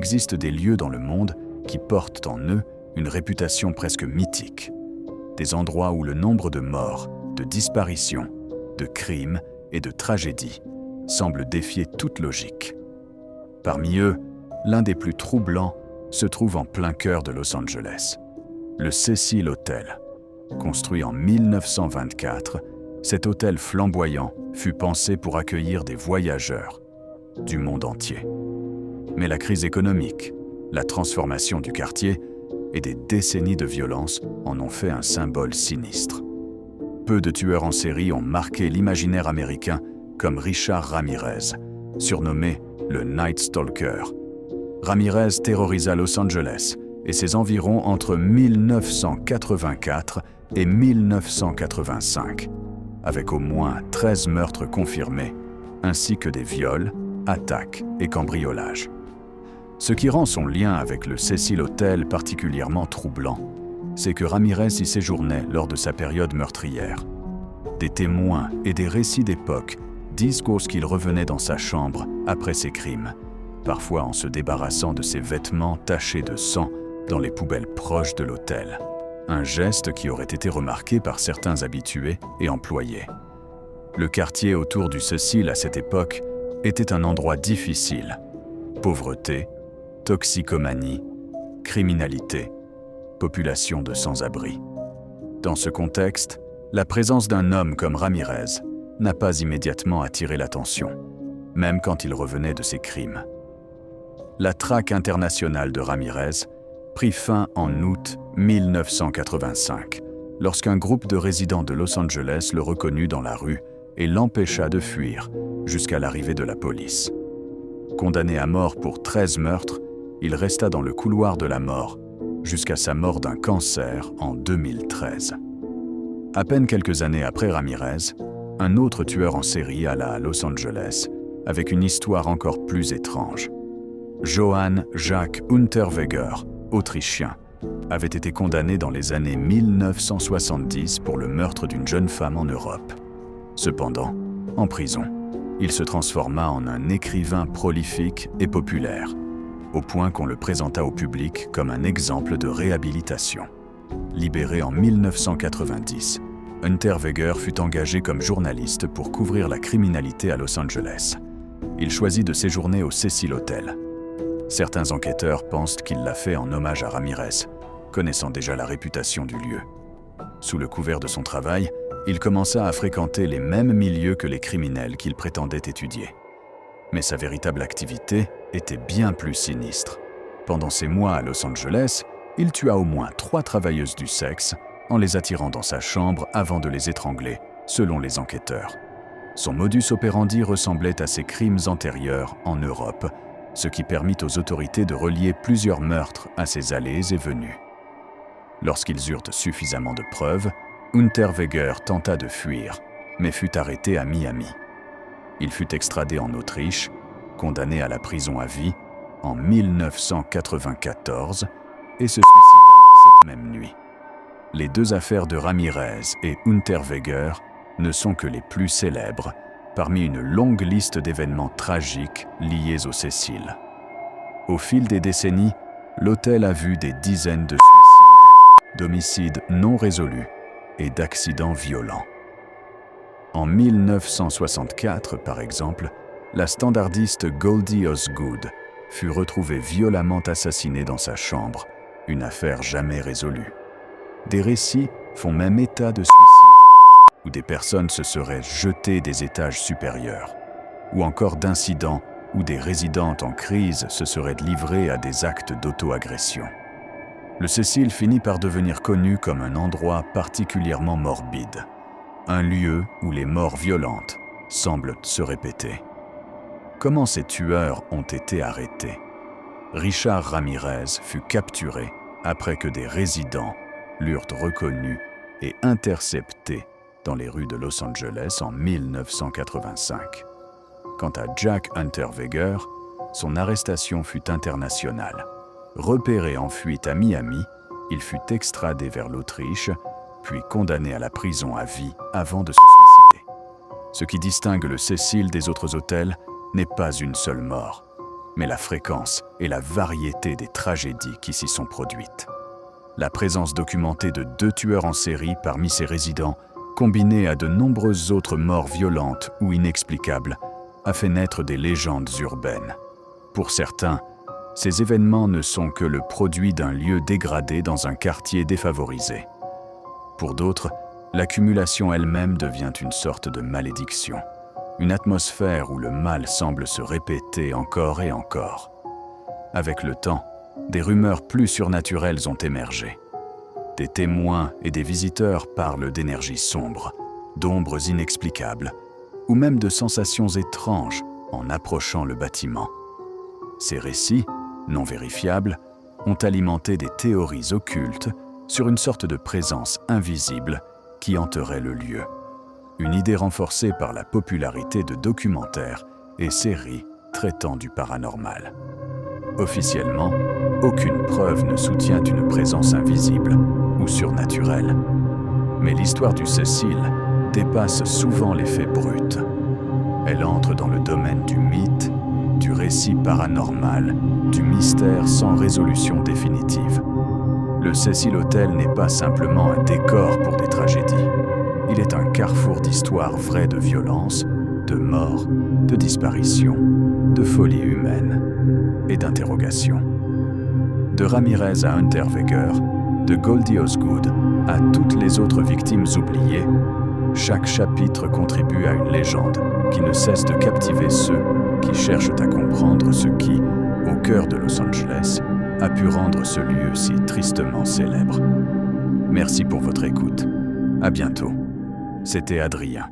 existe des lieux dans le monde qui portent en eux une réputation presque mythique. Des endroits où le nombre de morts, de disparitions, de crimes et de tragédies semble défier toute logique. Parmi eux, l'un des plus troublants se trouve en plein cœur de Los Angeles. Le Cecil Hotel. Construit en 1924, cet hôtel flamboyant fut pensé pour accueillir des voyageurs du monde entier. Mais la crise économique, la transformation du quartier et des décennies de violence en ont fait un symbole sinistre. Peu de tueurs en série ont marqué l'imaginaire américain comme Richard Ramirez, surnommé le Night Stalker. Ramirez terrorisa Los Angeles et ses environs entre 1984 et 1985, avec au moins 13 meurtres confirmés, ainsi que des viols, attaques et cambriolages. Ce qui rend son lien avec le Cecil Hotel particulièrement troublant, c'est que Ramirez y séjournait lors de sa période meurtrière. Des témoins et des récits d'époque disent qu'il revenait dans sa chambre après ses crimes, parfois en se débarrassant de ses vêtements tachés de sang dans les poubelles proches de l'hôtel. Un geste qui aurait été remarqué par certains habitués et employés. Le quartier autour du Cecil à cette époque était un endroit difficile. Pauvreté, toxicomanie, criminalité, population de sans-abri. Dans ce contexte, la présence d'un homme comme Ramirez n'a pas immédiatement attiré l'attention, même quand il revenait de ses crimes. La traque internationale de Ramirez prit fin en août 1985, lorsqu'un groupe de résidents de Los Angeles le reconnut dans la rue et l'empêcha de fuir jusqu'à l'arrivée de la police. Condamné à mort pour 13 meurtres, il resta dans le couloir de la mort jusqu'à sa mort d'un cancer en 2013. À peine quelques années après Ramirez, un autre tueur en série alla à Los Angeles avec une histoire encore plus étrange. Johann Jacques Unterweger, autrichien, avait été condamné dans les années 1970 pour le meurtre d'une jeune femme en Europe. Cependant, en prison, il se transforma en un écrivain prolifique et populaire, au point qu'on le présenta au public comme un exemple de réhabilitation. Libéré en 1990, Unterweger fut engagé comme journaliste pour couvrir la criminalité à Los Angeles. Il choisit de séjourner au Cecil Hotel. Certains enquêteurs pensent qu'il l'a fait en hommage à Ramirez, connaissant déjà la réputation du lieu. Sous le couvert de son travail, il commença à fréquenter les mêmes milieux que les criminels qu'il prétendait étudier. Mais sa véritable activité était bien plus sinistre. Pendant ses mois à Los Angeles, il tua au moins 3 travailleuses du sexe en les attirant dans sa chambre avant de les étrangler, selon les enquêteurs. Son modus operandi ressemblait à ses crimes antérieurs en Europe, ce qui permit aux autorités de relier plusieurs meurtres à ses allées et venues. Lorsqu'ils eurent suffisamment de preuves, Unterweger tenta de fuir, mais fut arrêté à Miami. Il fut extradé en Autriche, condamné à la prison à vie en 1994 et se suicida cette même nuit. Les 2 affaires de Ramirez et Unterweger ne sont que les plus célèbres parmi une longue liste d'événements tragiques liés au Cecil. Au fil des décennies, l'hôtel a vu des dizaines de suicides, d'homicides non résolus et d'accidents violents. En 1964, par exemple, la standardiste Goldie Osgood fut retrouvée violemment assassinée dans sa chambre, une affaire jamais résolue. Des récits font même état de suicide, où des personnes se seraient jetées des étages supérieurs, ou encore d'incidents où des résidentes en crise se seraient livrées à des actes d'auto-agression. Le Cecil finit par devenir connu comme un endroit particulièrement morbide, un lieu où les morts violentes semblent se répéter. Comment ces tueurs ont été arrêtés? Richard Ramirez fut capturé après que des résidents l'eurent reconnu et intercepté dans les rues de Los Angeles en 1985. Quant à Jack Unterweger, son arrestation fut internationale. Repéré en fuite à Miami, il fut extradé vers l'Autriche, puis condamné à la prison à vie avant de se suicider. Ce qui distingue le Cecil des autres hôtels n'est pas une seule mort, mais la fréquence et la variété des tragédies qui s'y sont produites. La présence documentée de 2 tueurs en série parmi ses résidents, combinée à de nombreuses autres morts violentes ou inexplicables, a fait naître des légendes urbaines. Pour certains, ces événements ne sont que le produit d'un lieu dégradé dans un quartier défavorisé. Pour d'autres, l'accumulation elle-même devient une sorte de malédiction, une atmosphère où le mal semble se répéter encore et encore. Avec le temps, des rumeurs plus surnaturelles ont émergé. Des témoins et des visiteurs parlent d'énergies sombres, d'ombres inexplicables, ou même de sensations étranges en approchant le bâtiment. Ces récits, non vérifiables, ont alimenté des théories occultes sur une sorte de présence invisible qui hanterait le lieu. Une idée renforcée par la popularité de documentaires et séries traitant du paranormal. Officiellement, aucune preuve ne soutient une présence invisible ou surnaturelle. Mais l'histoire du Cecil dépasse souvent les faits bruts. Elle entre dans le domaine du mythe, du récit paranormal, du mystère sans résolution définitive. Le Cecil Hotel n'est pas simplement un décor pour des tragédies. Il est un carrefour d'histoires vraies de violence, de mort, de disparition, de folie humaine et d'interrogation. De Ramirez à Unterweger, de Goldie Osgood à toutes les autres victimes oubliées, chaque chapitre contribue à une légende qui ne cesse de captiver ceux qui cherchent à comprendre ce qui, au cœur de Los Angeles, a pu rendre ce lieu si tristement célèbre. Merci pour votre écoute. À bientôt. C'était Adrien.